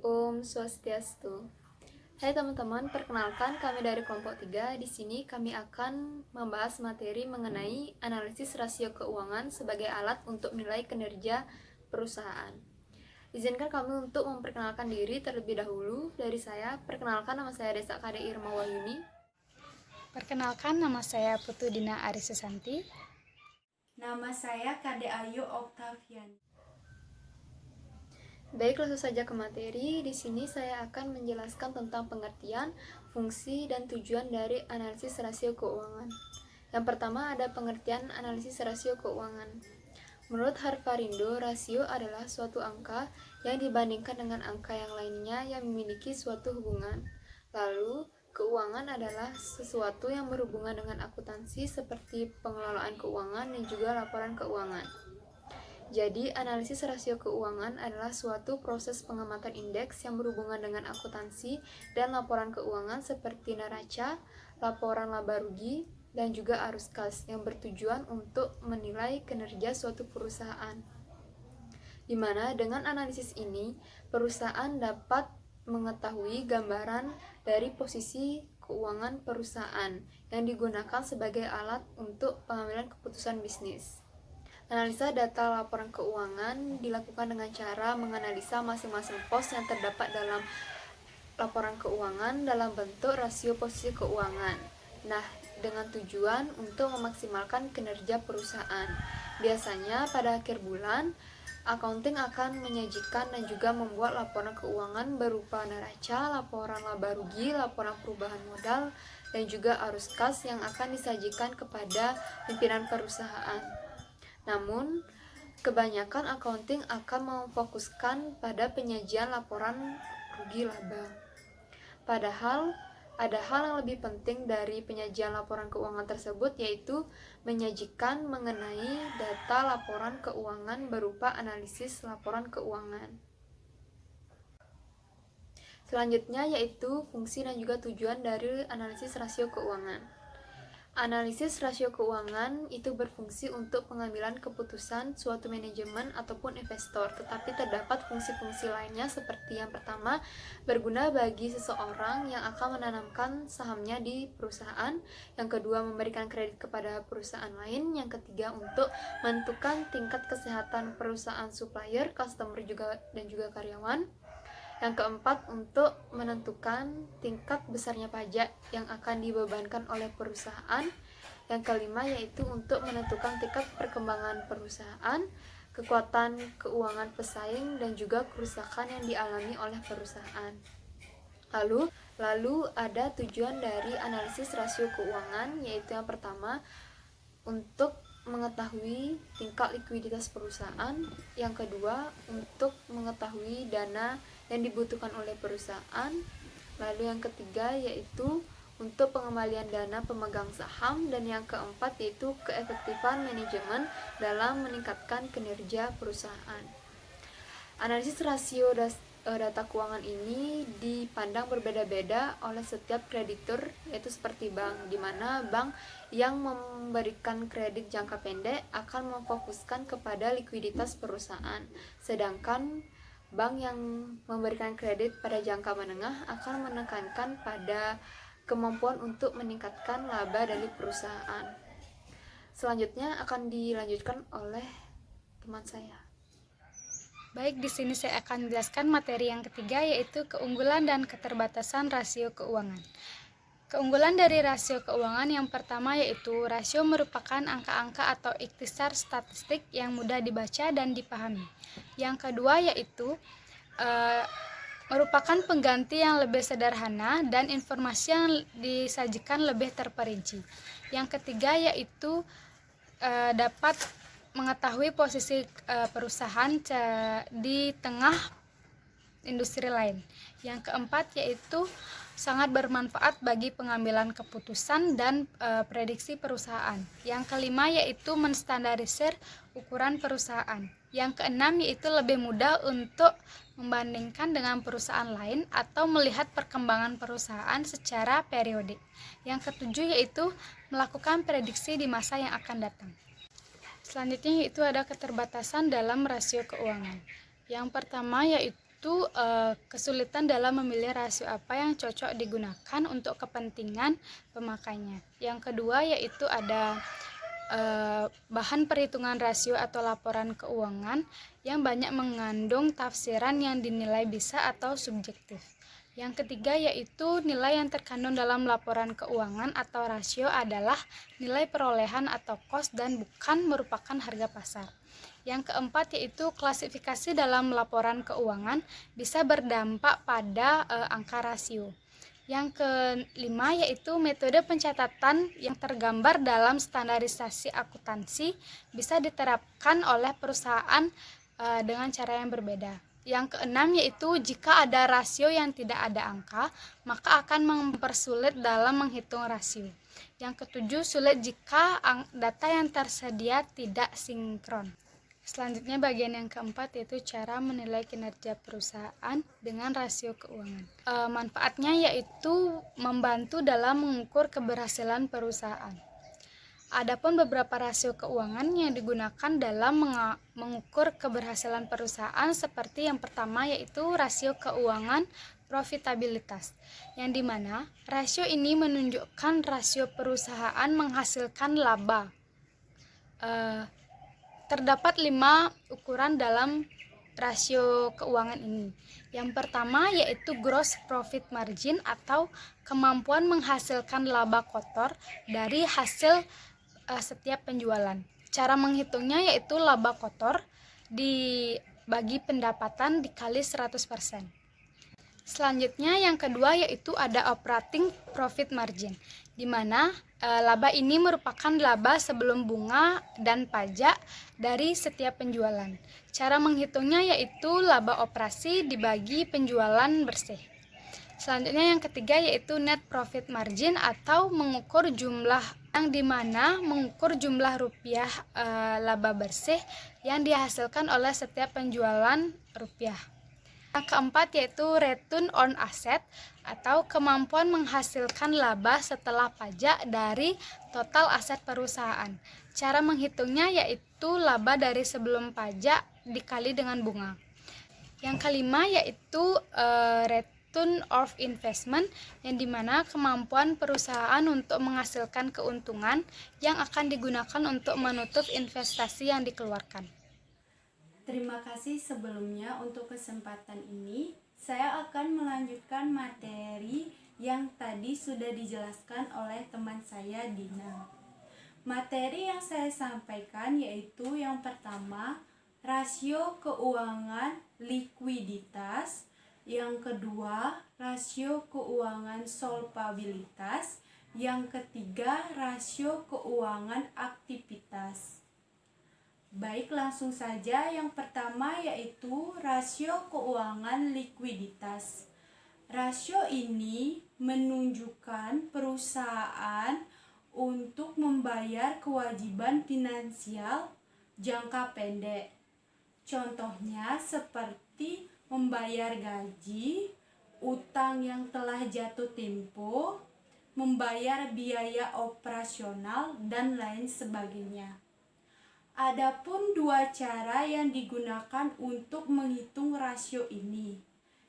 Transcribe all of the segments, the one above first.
Om Swastiastu. Hai teman-teman, perkenalkan kami dari kelompok 3. Di sini kami akan membahas materi mengenai analisis rasio keuangan sebagai alat untuk menilai kinerja perusahaan. Izinkan kami untuk memperkenalkan diri terlebih dahulu. Dari saya, perkenalkan nama saya Desa Kade Irma Wahyuni. Perkenalkan, nama saya Putu Dina Arisusanti. Nama saya Kade Ayu Oktavian. Baik, langsung saja ke materi. Di sini saya akan menjelaskan tentang pengertian, fungsi, dan tujuan dari analisis rasio keuangan. Yang pertama ada pengertian analisis rasio keuangan. Menurut Harvarindo, rasio adalah suatu angka yang dibandingkan dengan angka yang lainnya yang memiliki suatu hubungan. Lalu, keuangan adalah sesuatu yang berhubungan dengan akuntansi seperti pengelolaan keuangan dan juga laporan keuangan. Jadi, analisis rasio keuangan adalah suatu proses pengamatan indeks yang berhubungan dengan akuntansi dan laporan keuangan seperti neraca, laporan laba rugi, dan juga arus kas yang bertujuan untuk menilai kinerja suatu perusahaan. Di mana dengan analisis ini, perusahaan dapat mengetahui gambaran dari posisi keuangan perusahaan yang digunakan sebagai alat untuk pengambilan keputusan bisnis. Analisa data laporan keuangan dilakukan dengan cara menganalisa masing-masing pos yang terdapat dalam laporan keuangan dalam bentuk rasio posisi keuangan. Nah, dengan tujuan untuk memaksimalkan kinerja perusahaan. Biasanya pada akhir bulan, accounting akan menyajikan dan juga membuat laporan keuangan berupa neraca, laporan laba rugi, laporan perubahan modal, dan juga arus kas yang akan disajikan kepada pimpinan perusahaan. Namun, kebanyakan accounting akan memfokuskan pada penyajian laporan rugi laba. Padahal, ada hal yang lebih penting dari penyajian laporan keuangan tersebut, yaitu menyajikan mengenai data laporan keuangan berupa analisis laporan keuangan. Selanjutnya yaitu fungsi dan juga tujuan dari analisis rasio keuangan. Analisis rasio keuangan itu berfungsi untuk pengambilan keputusan suatu manajemen ataupun investor, tetapi terdapat fungsi-fungsi lainnya seperti yang pertama, berguna bagi seseorang yang akan menanamkan sahamnya di perusahaan, yang kedua memberikan kredit kepada perusahaan lain, yang ketiga untuk menentukan tingkat kesehatan perusahaan supplier, customer dan juga karyawan, yang keempat, untuk menentukan tingkat besarnya pajak yang akan dibebankan oleh perusahaan. Yang kelima, yaitu untuk menentukan tingkat perkembangan perusahaan, kekuatan keuangan pesaing, dan juga kerusakan yang dialami oleh perusahaan. Lalu ada tujuan dari analisis rasio keuangan, yaitu yang pertama, untuk mengetahui tingkat likuiditas perusahaan, yang kedua untuk mengetahui dana yang dibutuhkan oleh perusahaan, lalu yang ketiga yaitu untuk pengembalian dana pemegang saham, dan yang keempat yaitu keefektifan manajemen dalam meningkatkan kinerja perusahaan. Analisis rasio data keuangan ini dipandang berbeda-beda oleh setiap kreditur, yaitu seperti bank, di mana bank yang memberikan kredit jangka pendek akan memfokuskan kepada likuiditas perusahaan, sedangkan bank yang memberikan kredit pada jangka menengah akan menekankan pada kemampuan untuk meningkatkan laba dari perusahaan. Selanjutnya akan dilanjutkan oleh teman saya. Baik, di sini saya akan menjelaskan materi yang ketiga, yaitu keunggulan dan keterbatasan rasio keuangan. Keunggulan dari rasio keuangan yang pertama yaitu rasio merupakan angka-angka atau ikhtisar statistik yang mudah dibaca dan dipahami. Yang kedua yaitu merupakan pengganti yang lebih sederhana dan informasi yang disajikan lebih terperinci. Yang ketiga yaitu dapat mengetahui posisi perusahaan di tengah industri lain. Yang keempat yaitu sangat bermanfaat bagi pengambilan keputusan dan prediksi perusahaan. Yang kelima yaitu menstandarisir ukuran perusahaan. Yang keenam yaitu lebih mudah untuk membandingkan dengan perusahaan lain atau melihat perkembangan perusahaan secara periodik. Yang ketujuh yaitu melakukan prediksi di masa yang akan datang. Selanjutnya yaitu ada keterbatasan dalam rasio keuangan. Yang pertama yaitu yaitu kesulitan dalam memilih rasio apa yang cocok digunakan untuk kepentingan pemakainya. Yang kedua yaitu ada bahan perhitungan rasio atau laporan keuangan yang banyak mengandung tafsiran yang dinilai bisa atau subjektif. Yang ketiga yaitu nilai yang terkandung dalam laporan keuangan atau rasio adalah nilai perolehan atau kos dan bukan merupakan harga pasar. Yang keempat yaitu klasifikasi dalam laporan keuangan bisa berdampak pada angka rasio. Yang kelima yaitu metode pencatatan yang tergambar dalam standarisasi akuntansi bisa diterapkan oleh perusahaan dengan cara yang berbeda. Yang keenam yaitu jika ada rasio yang tidak ada angka, maka akan mempersulit dalam menghitung rasio. Yang ketujuh, sulit jika data yang tersedia tidak sinkron. Selanjutnya bagian yang keempat yaitu cara menilai kinerja perusahaan dengan rasio keuangan. Manfaatnya yaitu membantu dalam mengukur keberhasilan perusahaan. Adapun beberapa rasio keuangan yang digunakan dalam mengukur keberhasilan perusahaan seperti yang pertama yaitu rasio keuangan profitabilitas, yang dimana rasio ini menunjukkan rasio perusahaan menghasilkan laba. Terdapat 5 ukuran dalam rasio keuangan ini. Yang pertama yaitu gross profit margin atau kemampuan menghasilkan laba kotor dari hasil setiap penjualan. Cara menghitungnya yaitu laba kotor dibagi pendapatan dikali 100%. Selanjutnya yang kedua yaitu ada operating profit margin, di mana laba ini merupakan laba sebelum bunga dan pajak dari setiap penjualan. Cara menghitungnya yaitu laba operasi dibagi penjualan bersih. Selanjutnya yang ketiga yaitu net profit margin atau mengukur jumlah, yang dimana mengukur jumlah rupiah laba bersih yang dihasilkan oleh setiap penjualan rupiah. Yang keempat yaitu return on asset atau kemampuan menghasilkan laba setelah pajak dari total aset perusahaan. Cara menghitungnya yaitu laba dari sebelum pajak dikali dengan bunga. Yang kelima yaitu return of investment, yang dimana kemampuan perusahaan untuk menghasilkan keuntungan yang akan digunakan untuk menutup investasi yang dikeluarkan. Terima kasih sebelumnya untuk kesempatan ini. Saya akan melanjutkan materi yang tadi sudah dijelaskan oleh teman saya Dina. Materi yang saya sampaikan yaitu yang pertama, rasio keuangan likuiditas. Yang kedua, rasio keuangan solvabilitas. Yang ketiga, rasio keuangan aktivitas. Baik, langsung saja. Yang pertama yaitu rasio keuangan likuiditas. Rasio ini menunjukkan perusahaan untuk membayar kewajiban finansial jangka pendek. Contohnya seperti membayar gaji, utang yang telah jatuh tempo, membayar biaya operasional, dan lain sebagainya. Adapun 2 cara yang digunakan untuk menghitung rasio ini.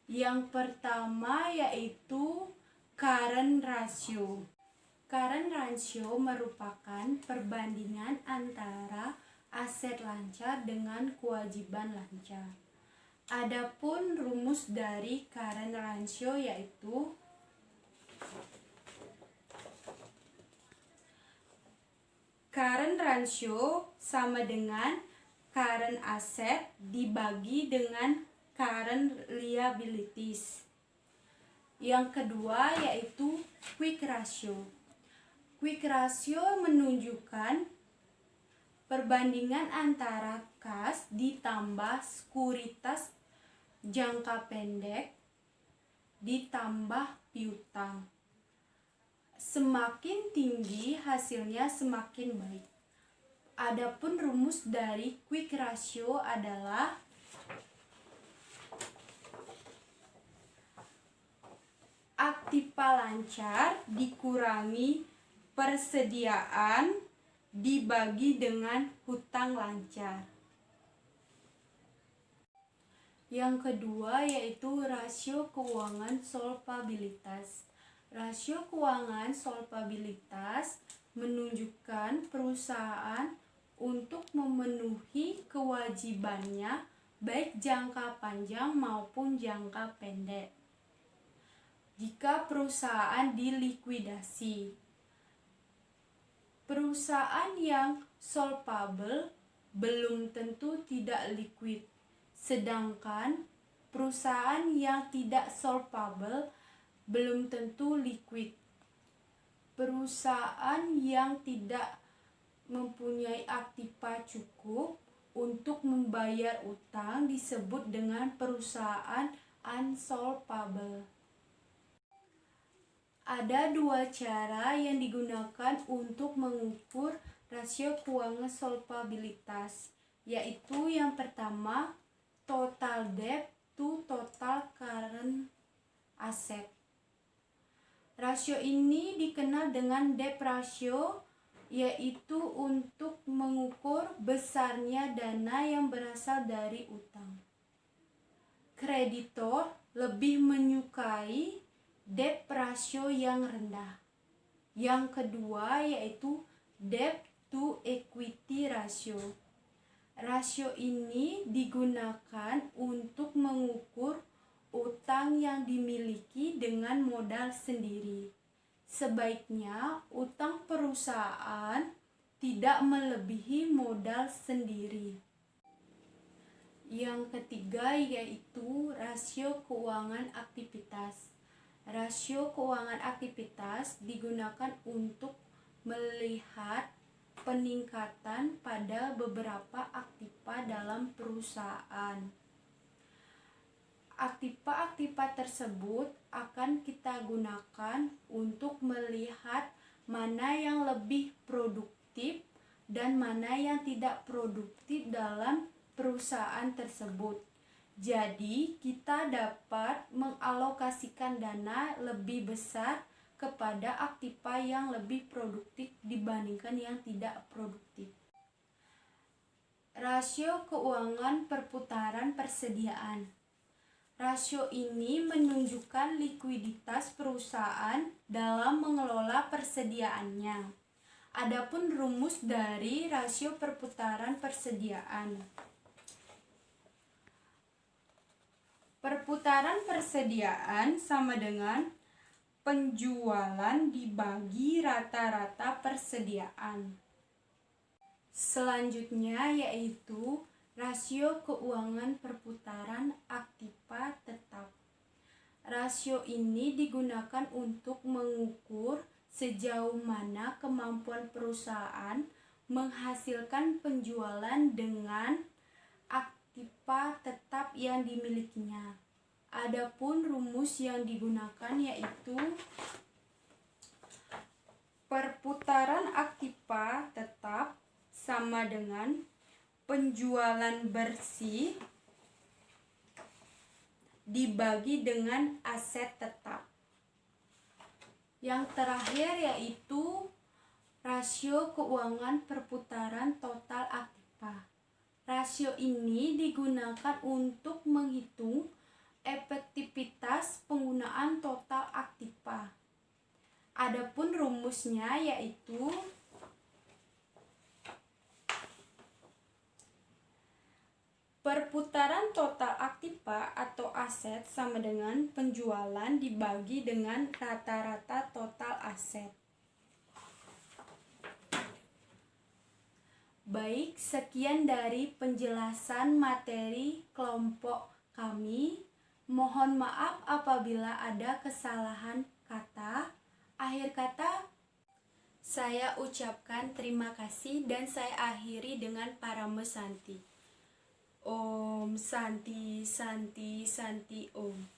Yang pertama yaitu current ratio. Current ratio merupakan perbandingan antara aset lancar dengan kewajiban lancar. Adapun rumus dari current ratio yaitu current ratio sama dengan current asset dibagi dengan current liabilities. Yang kedua yaitu quick ratio. Quick ratio menunjukkan perbandingan antara kas ditambah sekuritas jangka pendek ditambah piutang. Semakin tinggi hasilnya semakin baik. Adapun rumus dari quick ratio adalah aktiva lancar dikurangi persediaan dibagi dengan hutang lancar. Yang kedua yaitu rasio keuangan solvabilitas. Rasio keuangan solvabilitas menunjukkan perusahaan untuk memenuhi kewajibannya baik jangka panjang maupun jangka pendek. Jika perusahaan dilikuidasi, perusahaan yang solvable belum tentu tidak liquid, sedangkan perusahaan yang tidak solvable belum tentu liquid. Perusahaan yang tidak mempunyai aktiva cukup untuk membayar utang disebut dengan perusahaan unsolvable. Ada dua cara yang digunakan untuk mengukur rasio keuangan solvabilitas, yaitu yang pertama, total debt to total current asset. Rasio ini dikenal dengan debt ratio, yaitu untuk mengukur besarnya dana yang berasal dari utang. Kreditor lebih menyukai debt ratio yang rendah. Yang kedua yaitu debt to equity ratio. Rasio ini digunakan untuk mengukur utang yang dimiliki dengan modal sendiri. Sebaiknya utang perusahaan tidak melebihi modal sendiri. Yang ketiga yaitu rasio keuangan aktivitas. Rasio keuangan aktivitas digunakan untuk melihat peningkatan pada beberapa aktiva dalam perusahaan. Aktiva-aktiva tersebut akan kita gunakan untuk melihat mana yang lebih produktif dan mana yang tidak produktif dalam perusahaan tersebut. Jadi, kita dapat mengalokasikan dana lebih besar kepada aktiva yang lebih produktif dibandingkan yang tidak produktif. Rasio keuangan perputaran persediaan. Rasio ini menunjukkan likuiditas perusahaan dalam mengelola persediaannya. Adapun rumus dari rasio perputaran persediaan. Perputaran persediaan sama dengan penjualan dibagi rata-rata persediaan. Selanjutnya yaitu rasio keuangan perputaran aktiva tetap. Rasio ini digunakan untuk mengukur sejauh mana kemampuan perusahaan menghasilkan penjualan dengan aktiva tetap yang dimilikinya. Adapun rumus yang digunakan yaitu perputaran aktiva tetap sama dengan penjualan bersih dibagi dengan aset tetap. Yang terakhir yaitu rasio keuangan perputaran total aktiva. Rasio ini digunakan untuk menghitung efektivitas penggunaan total aktiva. Adapun rumusnya yaitu perputaran total aktiva atau aset sama dengan penjualan dibagi dengan rata-rata total aset. Baik, sekian dari penjelasan materi kelompok kami. Mohon maaf apabila ada kesalahan kata. Akhir kata, saya ucapkan terima kasih dan saya akhiri dengan Parama Santi. Om Santi Santi Santi Om.